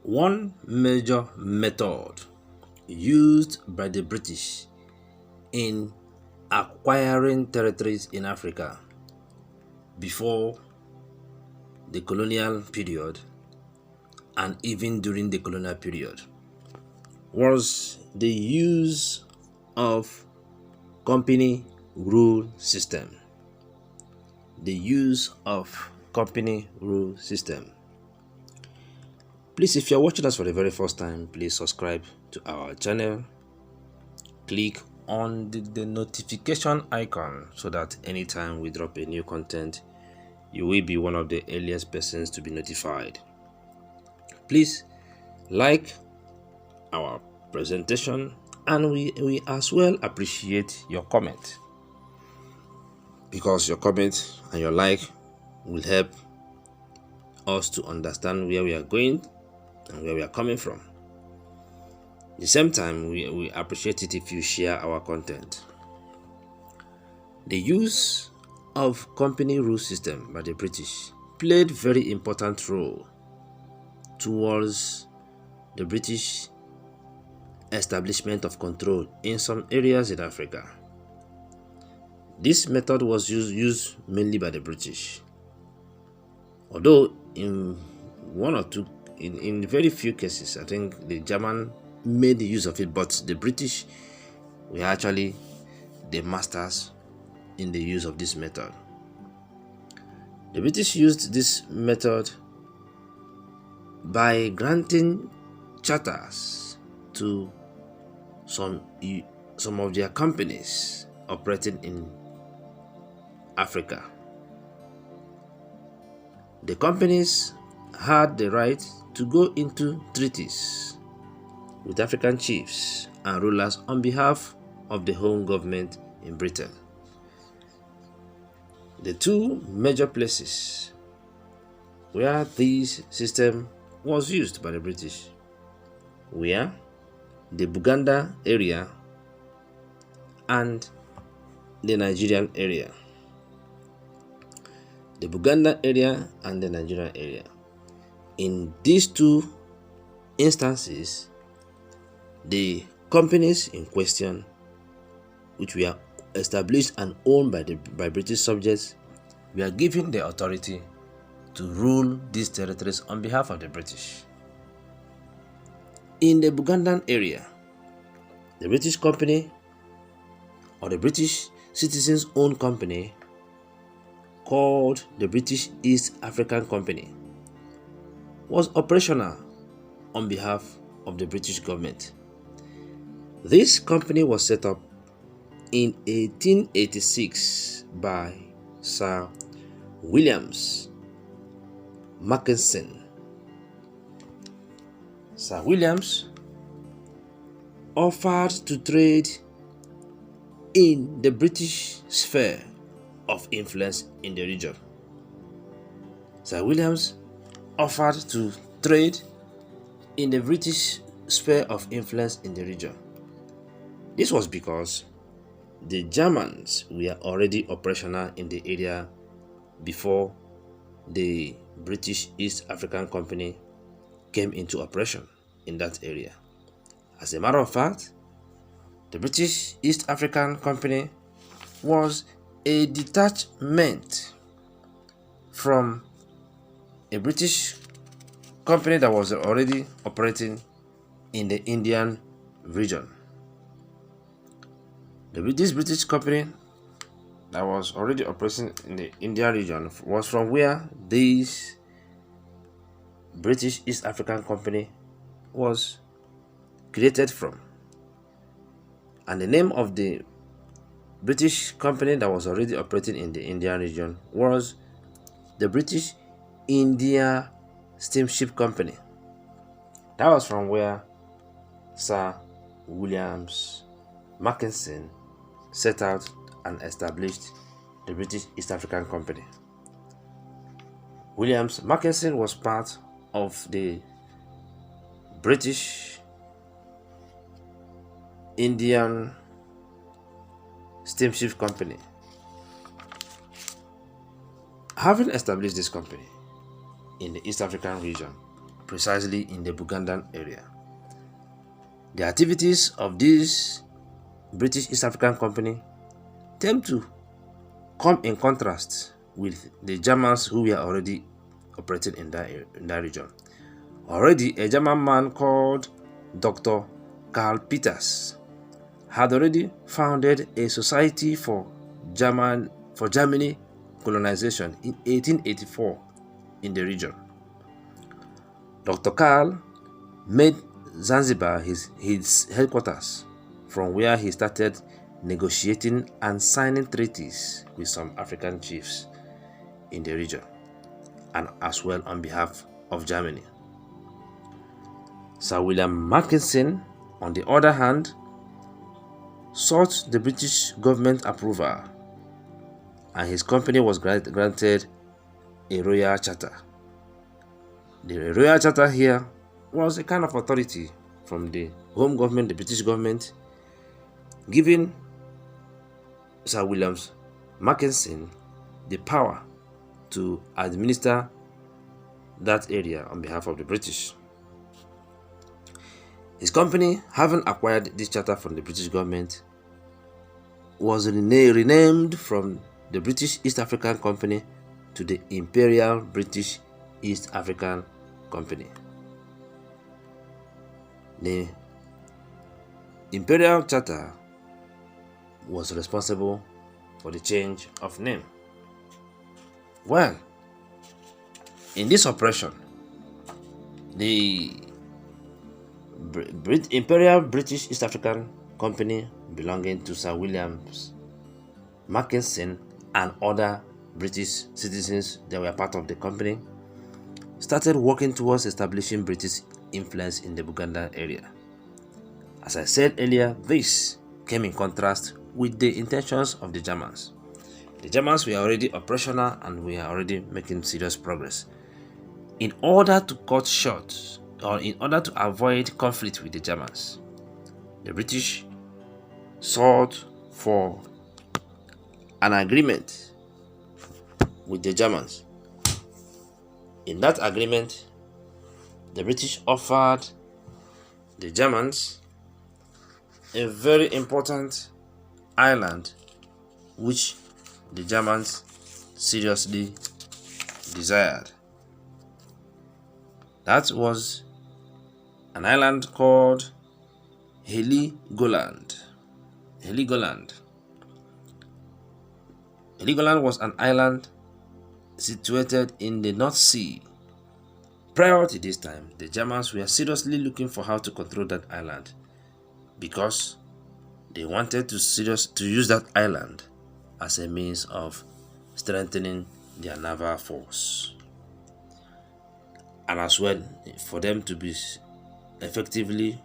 One major method used by the British in acquiring territories in Africa before the colonial period and even during the colonial period was the use of company rule system. The use of company rule system. Please, if you're watching us for the very first time, please subscribe to our channel. Click on the notification icon so that anytime we drop a new content, you will be one of the earliest persons to be notified. Please like our presentation, and we as well appreciate your comment, because your comment and your like will help us to understand where we are going and where we are coming from. At the same time, we appreciate it if you share our content. The use of company rule system by the British played very important role towards the British establishment of control in some areas in Africa. This method was used mainly by the British, although in one or two, in very few cases, I think the German made the use of it, but the British were actually the masters in the use of this method. The British used this method by granting charters to some of their companies operating in Africa. The companies had the right to go into treaties with African chiefs and rulers on behalf of the home government in Britain. The two major places where this system was used by the British were the Bugandan area and the Nigerian area. The Bugandan area and the Nigerian area. In these two instances, the companies in question, which were established and owned by British subjects, were given the authority to rule these territories on behalf of the British. In the Bugandan area, the British company, or the British citizens' own company, called the British East African Company, was operational on behalf of the British government. This company was set up in 1886 by Sir Williams Mackensen. Sir Williams offered to trade in the British sphere of influence in the region. Sir Williams offered to trade in the British sphere of influence in the region. This was because the Germans were already operational in the area before the British East African Company came into operation in that area. As a matter of fact, the British East African Company was a detachment from a British company that was already operating in the Indian region. This British company that was already operating in the Indian region was from where this British East African Company was created from. And the name of the British company that was already operating in the Indian region was the British India Steamship Company. That was from where Sir Williams Mackensen set out and established the British East African Company. Williams Mackensen was part of the British Indian Steamship Company. Having established this company in the East African region, precisely in the Bugandan area. The activities of this British East African Company tend to come in contrast with the Germans who were already operating in that region. Already, a German man called Dr. Karl Peters had already founded a society for Germany colonization in 1884 in the region. Dr. Karl made Zanzibar his headquarters, from where he started negotiating and signing treaties with some African chiefs in the region, and as well on behalf of Germany. Sir William Mackensen, on the other hand, sought the British government approval, and his company was granted a royal charter. The royal charter here was a kind of authority from the home government, the British government, giving Sir William Mackensen the power to administer that area on behalf of the British. His company, having acquired this charter from the British government, was renamed from the British East African Company to the Imperial British East African Company. The Imperial Charter was responsible for the change of name. Well, in this operation, the Imperial British East African Company, belonging to Sir William Mackensen and other British citizens that were part of the company, started working towards establishing British influence in the Bugandan area. As I said earlier, this came in contrast with the intentions of the Germans. The Germans were already operational and we are already making serious progress. In order to cut short, or in order to avoid conflict with the Germans, the British sought for an agreement with the Germans. In that agreement, the British offered the Germans a very important island which the Germans seriously desired. That was an island called Heligoland. Heligoland was an island situated in the North Sea. Prior to this time, the Germans were seriously looking for how to control that island because they wanted to use that island as a means of strengthening their naval force, and as well for them to be effectively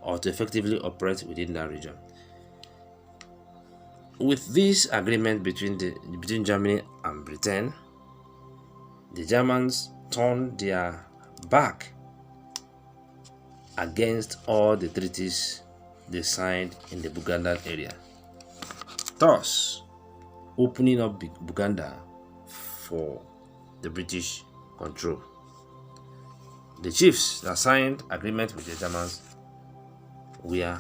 operate within that region. With this agreement between Germany and Britain, the Germans turned their back against all the treaties they signed in the Bugandan area, thus opening up Buganda for the British control. The chiefs that signed agreement with the Germans were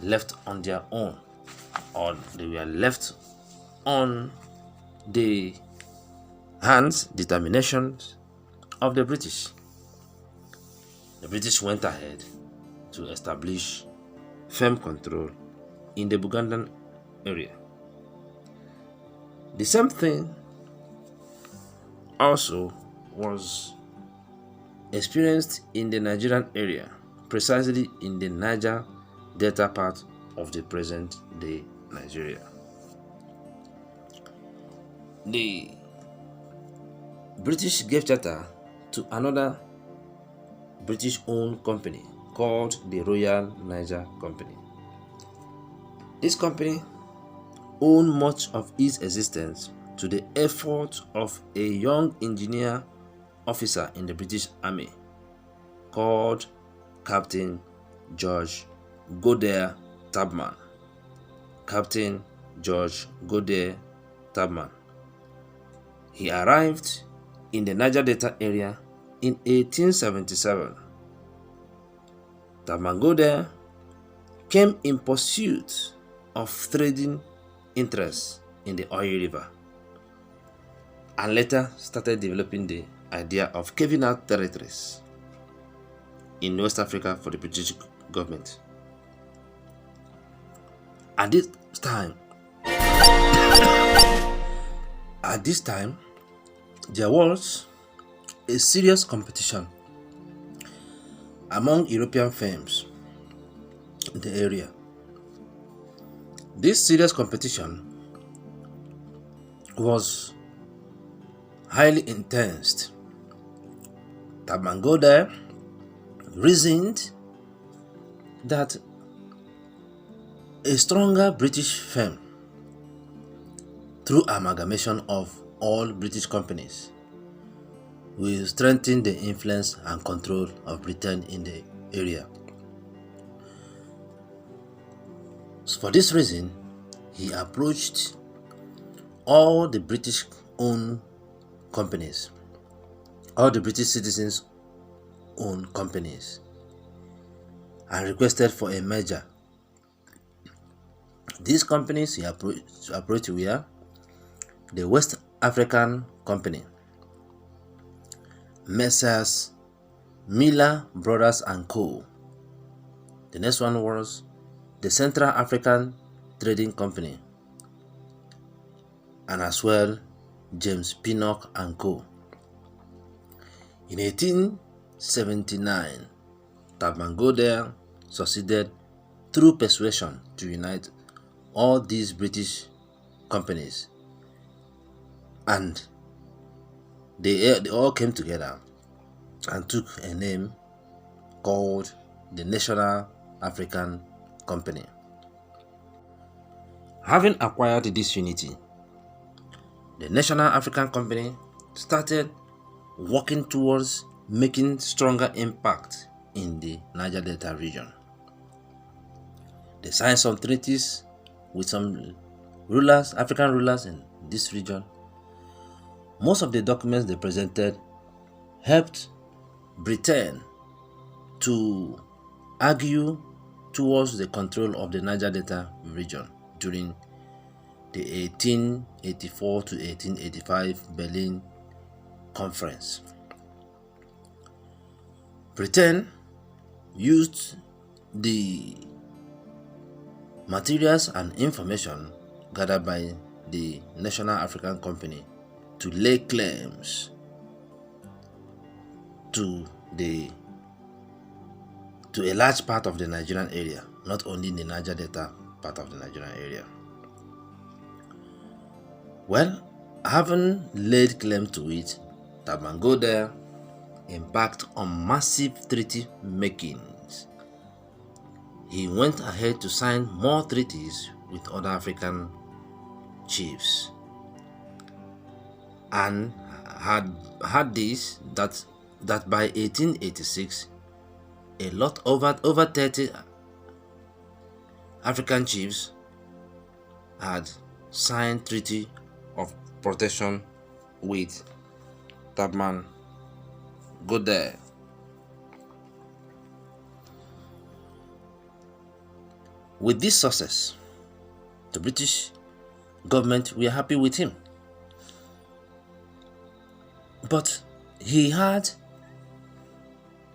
left on their own, or they were left on the determinations of the British. The British went ahead to establish firm control in the Bugandan area. The same thing also was experienced in the Nigerian area, precisely in the Niger Data part of the present-day Nigeria. The British gave charter to another British-owned company called the Royal Niger Company. This company owed much of its existence to the effort of a young engineer officer in the British Army called Captain George Goddard Tubman. Captain George Goddard Tubman. He arrived in the Niger Data area In 1877, Tabangode came in pursuit of trading interests in the oil river and later started developing the idea of carving out territories in West Africa for the British government. At this time, there was a serious competition among European firms in the area. This serious competition was highly intense. Tabangode reasoned that a stronger British firm, through amalgamation of all British companies, will strengthen the influence and control of Britain in the area. So for this reason, he approached all the British-owned companies, all the British citizens-owned companies, and requested for a merger. These companies he approached were the West African Company, Messrs. Miller Brothers and Co. The next one was the Central African Trading Company, and as well James Pinnock and Co. In 1879, Tabangode succeeded through persuasion to unite all these British companies, and they all came together and took a name called the National African Company. Having acquired this unity, the National African Company started working towards making stronger impact in the Niger Data region. They signed some treaties with some rulers, African rulers in this region. Most of the documents they presented helped Britain to argue towards the control of the Niger Data region during the 1884 to 1885 Berlin Conference. Britain used the materials and information gathered by the National African Company to lay claims to a large part of the Nigerian area, not only in the Niger Delta part of the Nigerian area. Well, having laid claim to it, Tabangode embarked on massive treaty makings. He went ahead to sign more treaties with other African chiefs, and had this that by 1886 a lot over 30 African chiefs had signed treaty of protection with Tabangode. With this success, the British government were happy with him. But he had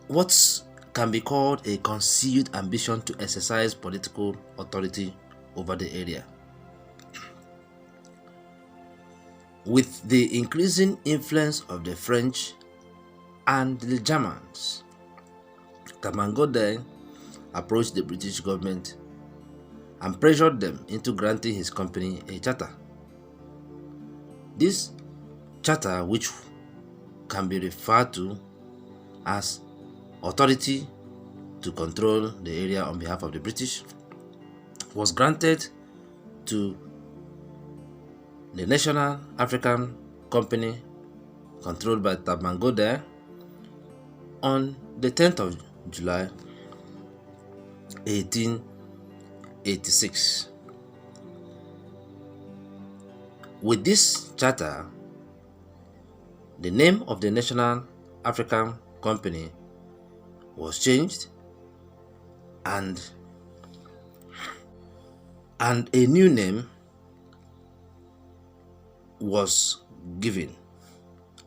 what can be called a concealed ambition to exercise political authority over the area. With the increasing influence of the French and the Germans, Tabangode approached the British government and pressured them into granting his company a charter. This charter, which can be referred to as authority to control the area on behalf of the British, was granted to the National African Company controlled by Tabangode on the 10th of July 1886. With this charter, the name of the National African company was changed and a new name was given,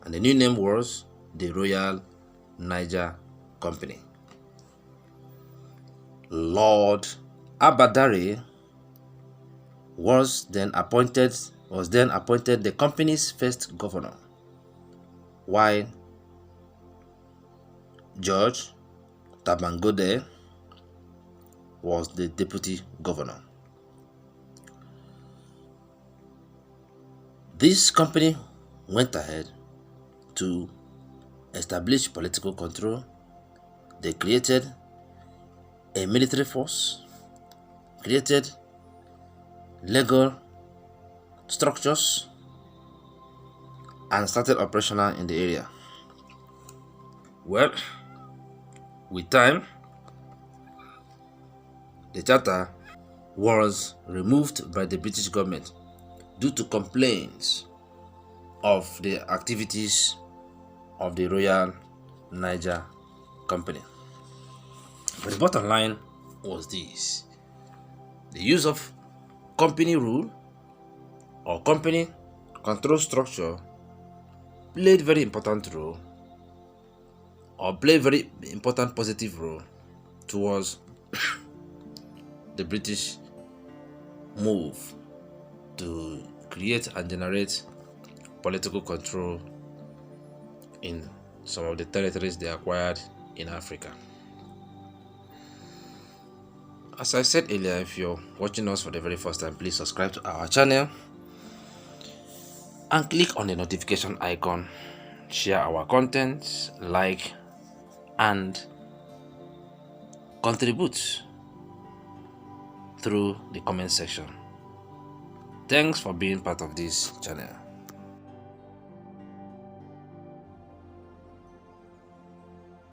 and the new name was the Royal Niger Company. Lord Abadare was then appointed the company's first governor, while George Tabangode was the deputy governor. This company went ahead to establish political control. They created a military force, created legal structures, and started operational in the area. Well, with time, the charter was removed by the British government due to complaints of the activities of the Royal Niger Company. But the bottom line was this: the use of company rule or company control structure played very important role, or played very important positive role towards the British move to create and generate political control in some of the territories they acquired in Africa. As I said earlier, if you're watching us for the very first time, please subscribe to our channel and click on the notification icon, share our content, like, and contribute through the comment section. Thanks for being part of this channel.